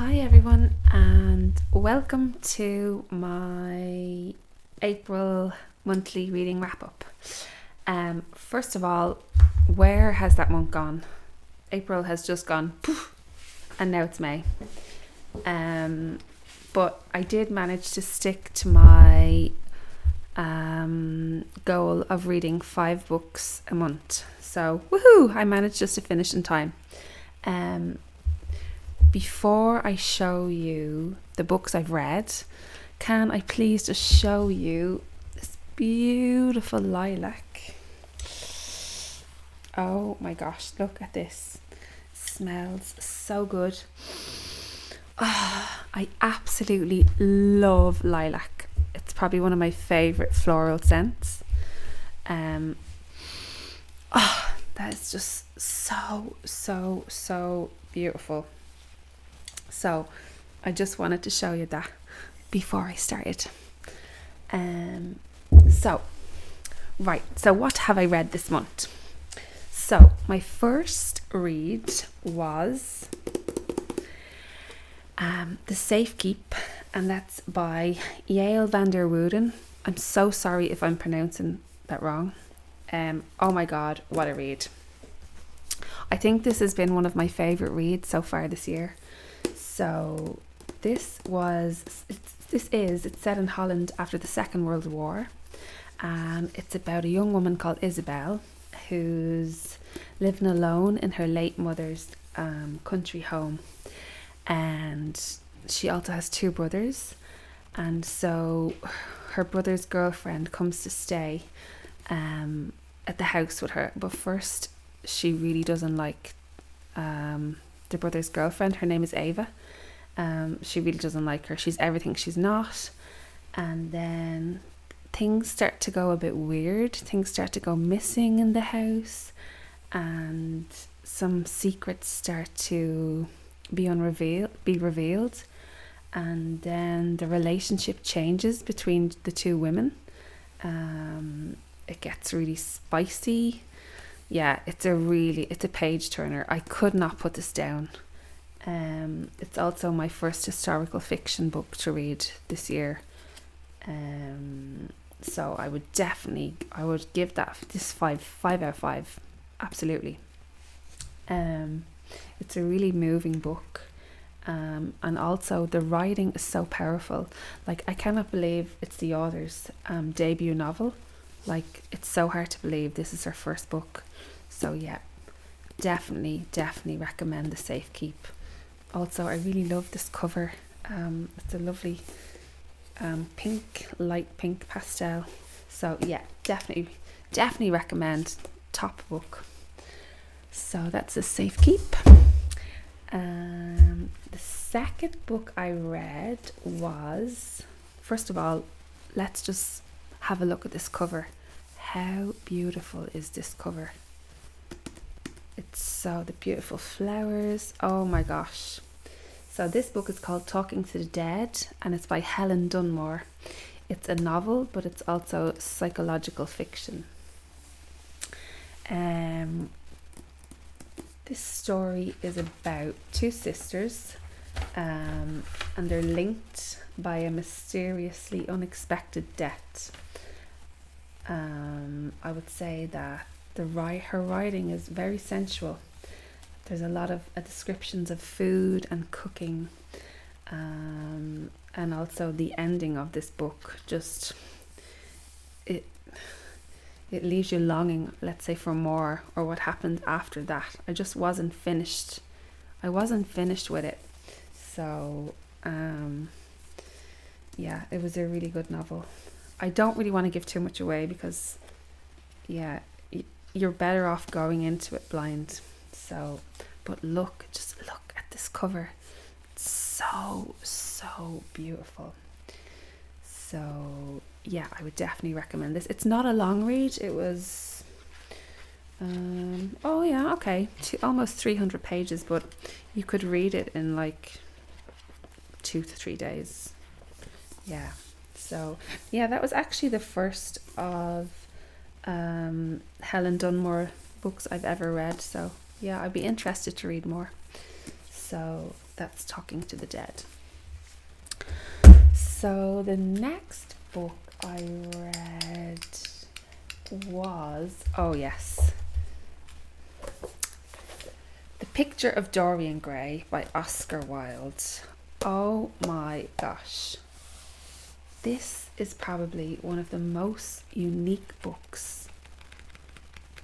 Hi everyone, and welcome to my April monthly reading wrap up. First of all, where has that month gone? April has just gone poof, and now it's May. But I did manage to stick to my goal of reading 5 books a month. So woohoo! I managed just to finish in time. Before I show you the books I've read, can I please just show you this beautiful lilac? Oh my gosh, look at this. It smells so good. I absolutely love lilac. It's probably one of my favourite floral scents. That is just so beautiful. So I just wanted to show you that before I started. So what have I read this month? So my first read was The Safe Keep, and that's by Yael van der Wooden. I'm so sorry if I'm pronouncing that wrong. Oh my god, what a read. I think this has been one of my favourite reads so far this year. So it's set in Holland after the Second World War, and it's about a young woman called Isabel who's living alone in her late mother's country home, and she also has 2 brothers, and so her brother's girlfriend comes to stay at the house with her, but first she really doesn't like the brother's girlfriend. Her name is Ava. She really doesn't like her. She's everything she's not. And then things start to go a bit weird. Things start to go missing in the house, and some secrets start to be revealed. And then the relationship changes between the 2 women. It gets really spicy. Yeah, it's a page turner. I could not put this down. It's also my first historical fiction book to read this year. So I would give this 5 out of 5. Absolutely. It's a really moving book. And also the writing is so powerful. Like, I cannot believe it's the author's debut novel. Like, it's so hard to believe this is her first book. So yeah, definitely recommend The Safe Keep. Also, I really love this cover. It's a lovely light pink pastel. So yeah, definitely recommend. Top book. So that's The Safe Keep. The second book I read was, first of all, let's just have a look at this cover. How beautiful is this cover? It's so the beautiful flowers. Oh my gosh. So this book is called Talking to the Dead, and it's by Helen Dunmore. It's a novel, but it's also psychological fiction. This story is about 2 sisters, and they're linked by a mysteriously unexpected death. I would say that her writing is very sensual. There's a lot of descriptions of food and cooking, and also the ending of this book, just it leaves you longing, let's say, for more, or what happened after that. I just wasn't finished. I wasn't finished with it. So yeah, it was a really good novel. I don't really want to give too much away because yeah, you're better off going into it blind. So, but just look at this cover. It's so beautiful. So yeah, I would definitely recommend this. It's not a long read. It was almost 300 pages, but you could read it in like 2 to 3 days. Yeah. So yeah, that was actually the first of Helen Dunmore books I've ever read. So yeah, I'd be interested to read more. So that's Talking to the Dead. So the next book I read was, oh yes, The Picture of Dorian Gray by Oscar Wilde. Oh my gosh. This is probably one of the most unique books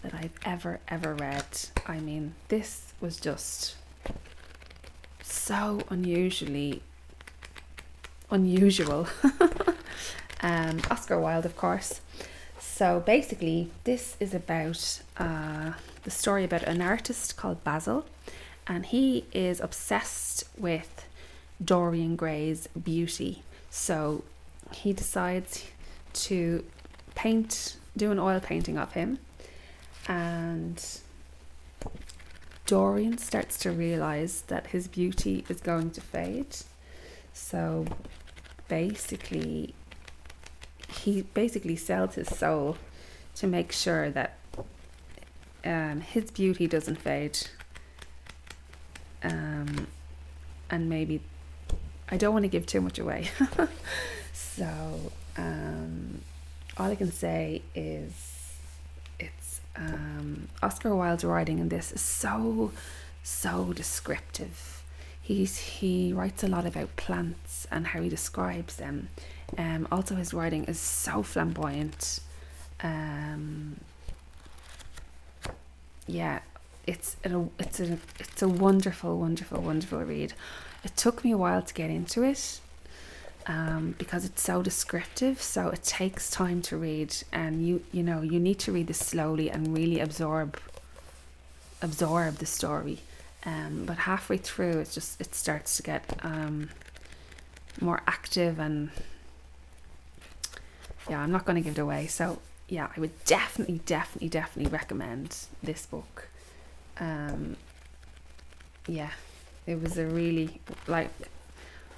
that I've ever read. I mean, this was just so unusual. Oscar Wilde, of course. So basically, this is about the story about an artist called Basil, and he is obsessed with Dorian Gray's beauty. So he decides to do an oil painting of him, and Dorian starts to realize that his beauty is going to fade. So basically, he sells his soul to make sure that his beauty doesn't fade. And maybe, I don't want to give too much away. So all I can say is it's Oscar Wilde's writing in this is so descriptive. He writes a lot about plants and how he describes them. Also his writing is so flamboyant. Yeah, it's a wonderful read. It took me a while to get into it, because it's so descriptive, so it takes time to read, and you need to read this slowly and really absorb the story. But halfway through, it starts to get more active, and yeah, I'm not going to give it away. So yeah, I would definitely recommend this book. Yeah, it was a really, like,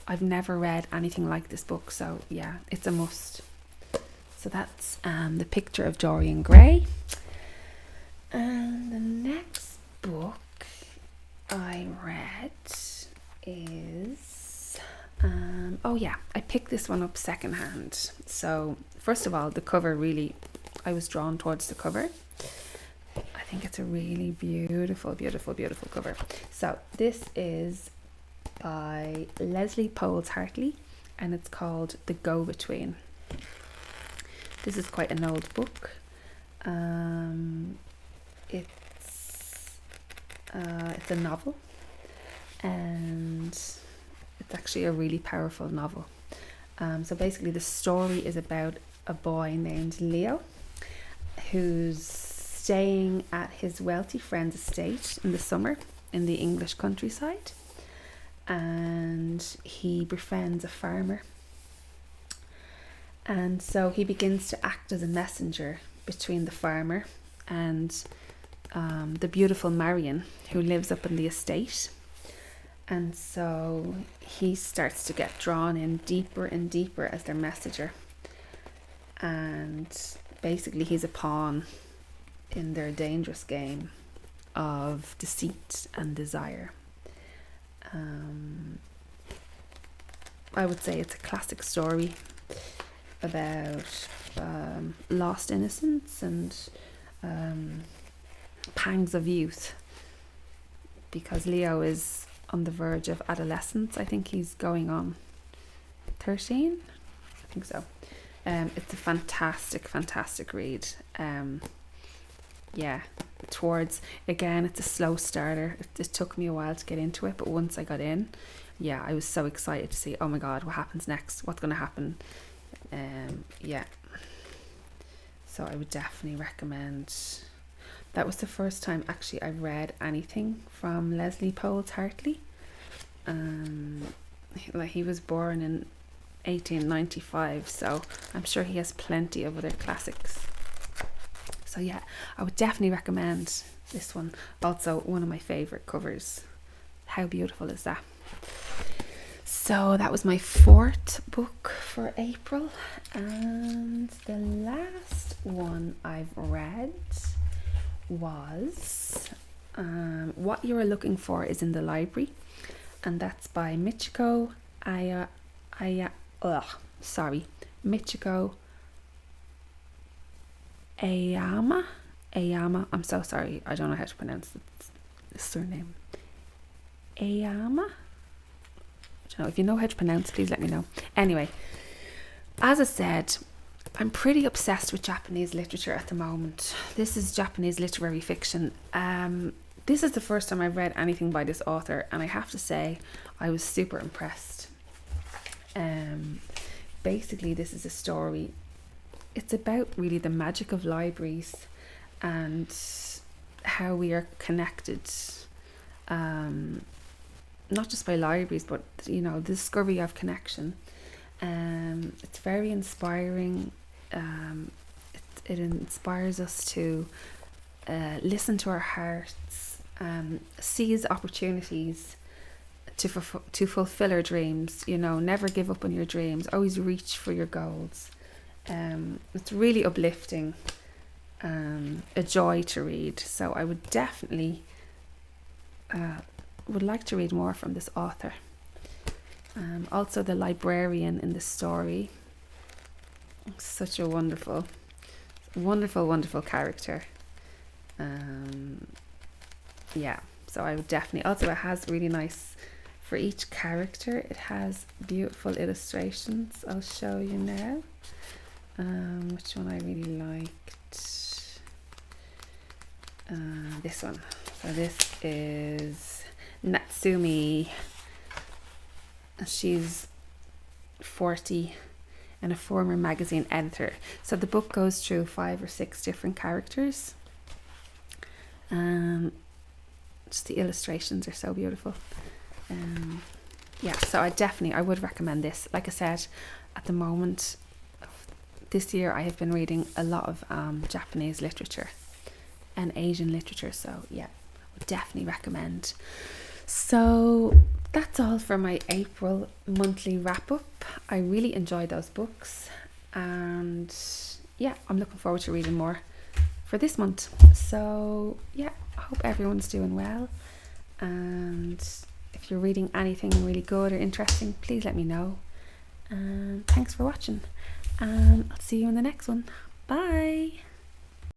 I've never read anything like this book, so yeah, it's a must. So that's The Picture of Dorian Gray. And the next book I read is I picked this one up secondhand. So first of all, the cover, really, I was drawn towards the cover. I think it's a really beautiful cover. So this is by Leslie Poles Hartley, and it's called The Go-Between. This is quite an old book. It's a novel, and it's actually a really powerful novel. So basically the story is about a boy named Leo who's staying at his wealthy friend's estate in the summer in the English countryside, and he befriends a farmer, and so he begins to act as a messenger between the farmer and the beautiful Marion, who lives up in the estate. And so he starts to get drawn in deeper and deeper as their messenger, and basically he's a pawn in their dangerous game of deceit and desire. I would say it's a classic story about lost innocence and pangs of youth, because Leo is on the verge of adolescence. I think he's going on 13. I think so. It's a fantastic read. Yeah, it's a slow starter. It took me a while to get into it, but once I got in, yeah, I was so excited to see, oh my god, what happens next? What's going to happen? Yeah. So I would definitely recommend. That was the first time actually I read anything from Leslie Poles Hartley. He was born in 1895, so I'm sure he has plenty of other classics. So yeah, I would definitely recommend this one. Also, one of my favourite covers. How beautiful is that? So that was my fourth book for April, and the last one I've read was What You Are Looking For Is in the Library and that's by Michiko Michiko Ayama. I'm so sorry, I don't know how to pronounce the surname. Ayama. I don't know. If you know how to pronounce, please let me know. Anyway, as I said, I'm pretty obsessed with Japanese literature at the moment. This is Japanese literary fiction. This is the first time I've read anything by this author, and I have to say I was super impressed. Basically, this is a story. It's about really the magic of libraries and how we are connected, not just by libraries, but the discovery of connection. It's very inspiring. It inspires us to listen to our hearts, seize opportunities to fulfill our dreams. Never give up on your dreams. Always reach for your goals. It's really uplifting, a joy to read. So I would definitely would like to read more from this author. Also, the librarian in the story, such a wonderful character. So I would definitely. Also, it has really nice, for each character it has beautiful illustrations. I'll show you now which one I really liked. This one. So this is Natsumi. She's 40 and a former magazine editor. So the book goes through 5 or 6 different characters. Just the illustrations are so beautiful. So I would recommend this. Like I said, at the moment this year I have been reading a lot of Japanese literature and Asian literature, so I would definitely recommend. So that's all for my April monthly wrap up. I really enjoyed those books, and I'm looking forward to reading more for this month. So I hope everyone's doing well, and if you're reading anything really good or interesting, please let me know. And thanks for watching, and I'll see you in the next one. Bye.